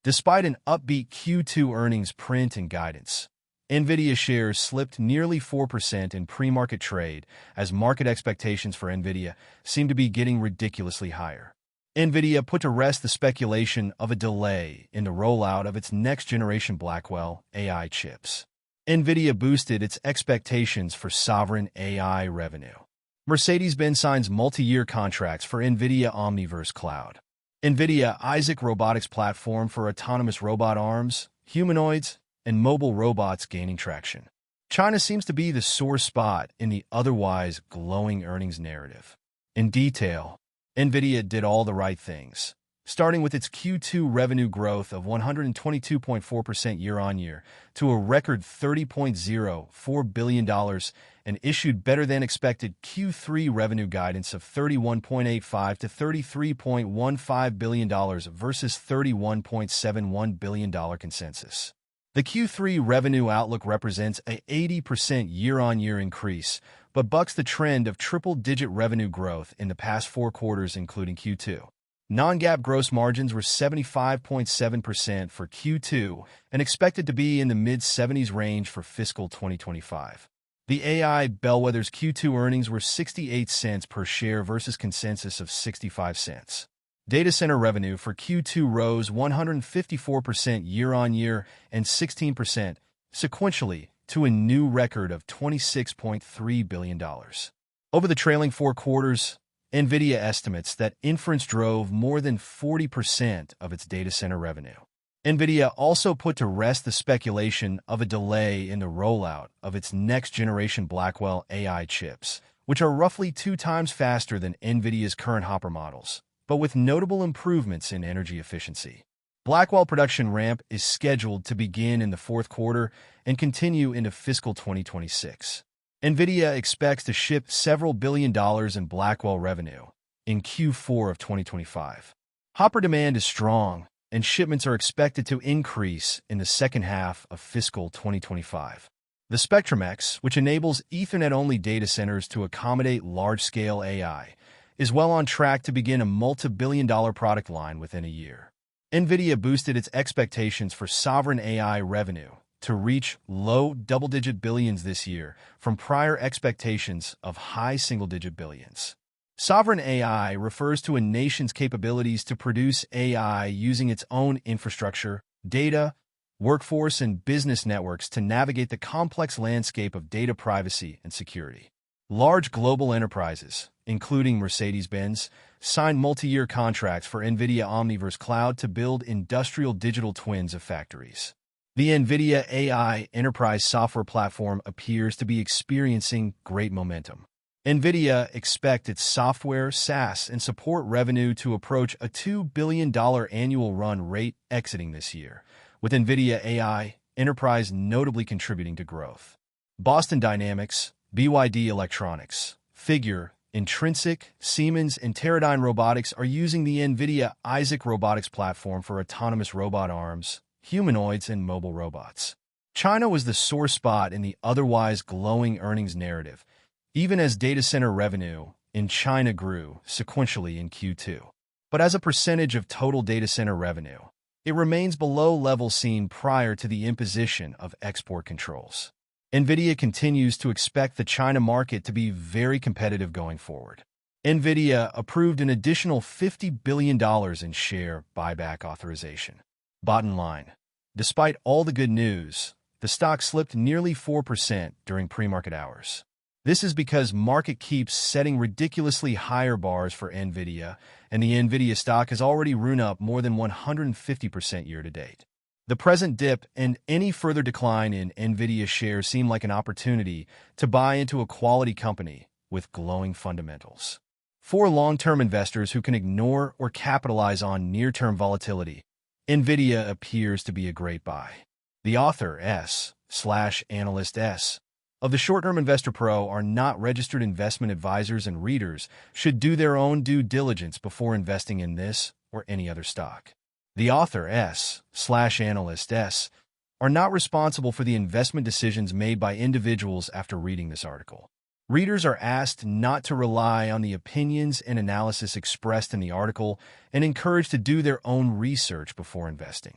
Despite an upbeat Q2 earnings print and guidance, NVIDIA shares slipped nearly 4% in pre-market trade as market expectations for NVIDIA seem to be getting ridiculously higher. NVIDIA put to rest the speculation of a delay in the rollout of its next-generation Blackwell AI chips. NVIDIA boosted its expectations for sovereign AI revenue. Mercedes-Benz signs multi-year contracts for NVIDIA Omniverse Cloud. NVIDIA Isaac robotics platform for autonomous robot arms, humanoids, and mobile robots gaining traction. China seems to be the sore spot in the otherwise glowing earnings narrative. In detail, NVIDIA did all the right things, starting with its Q2 revenue growth of 122.4% year-on-year to a record $30.04 billion and issued better-than-expected Q3 revenue guidance of $31.85 to $33.15 billion versus $31.71 billion consensus. The Q3 revenue outlook represents an 80% year-on-year increase, but bucks the trend of triple-digit revenue growth in the past 4 quarters, including Q2. Non-GAAP gross margins were 75.7% for Q2 and expected to be in the mid-70s range for fiscal 2025. The AI bellwether's Q2 earnings were 68 cents per share versus consensus of 65 cents. Data center revenue for Q2 rose 154% year-on-year and 16% sequentially to a new record of $26.3 billion. Over the trailing 4 quarters, NVIDIA estimates that inference drove more than 40% of its data center revenue. NVIDIA also put to rest the speculation of a delay in the rollout of its next-generation Blackwell AI chips, which are roughly 2 times faster than NVIDIA's current Hopper models, but with notable improvements in energy efficiency. Blackwell production ramp is scheduled to begin in the 4th quarter and continue into fiscal 2026. NVIDIA expects to ship several $billion in Blackwell revenue in Q4 of 2025. Hopper demand is strong, and shipments are expected to increase in the second half of fiscal 2025. The Spectrum-X, which enables Ethernet-only data centers to accommodate large-scale AI, is well on track to begin a multi-billion-dollar product line within a year. NVIDIA boosted its expectations for sovereign AI revenue to reach low double-digit billions this year from prior expectations of high single-digit billions. Sovereign AI refers to a nation's capabilities to produce AI using its own infrastructure, data, workforce, and business networks to navigate the complex landscape of data privacy and security. Large global enterprises, including Mercedes-Benz, signed multi-year contracts for NVIDIA Omniverse Cloud to build industrial digital twins of factories. The NVIDIA AI enterprise software platform appears to be experiencing great momentum. NVIDIA expects its software, SaaS, and support revenue to approach a $2 billion annual run rate exiting this year, with NVIDIA AI enterprise notably contributing to growth. Boston Dynamics, BYD Electronics, Figure, Intrinsic, Siemens, and Teradyne Robotics are using the NVIDIA Isaac robotics platform for autonomous robot arms, humanoids, and mobile robots. China was the sore spot in the otherwise glowing earnings narrative, even as data center revenue in China grew sequentially in Q2. But as a percentage of total data center revenue, it remains below levels seen prior to the imposition of export controls. NVIDIA continues to expect the China market to be very competitive going forward. NVIDIA approved an additional $50 billion in share buyback authorization. Bottom line, despite all the good news, the stock slipped nearly 4% during pre-market hours. This is because market keeps setting ridiculously higher bars for NVIDIA, and the NVIDIA stock has already run up more than 150% year-to-date. The present dip and any further decline in NVIDIA shares seem like an opportunity to buy into a quality company with glowing fundamentals. For long-term investors who can ignore or capitalize on near-term volatility, NVIDIA appears to be a great buy. The author S/analyst S of the Short-Term Investor Pro are not registered investment advisors, and readers should do their own due diligence before investing in this or any other stock. The author S/analyst S are not responsible for the investment decisions made by individuals after reading this article. Readers are asked not to rely on the opinions and analysis expressed in the article and encouraged to do their own research before investing.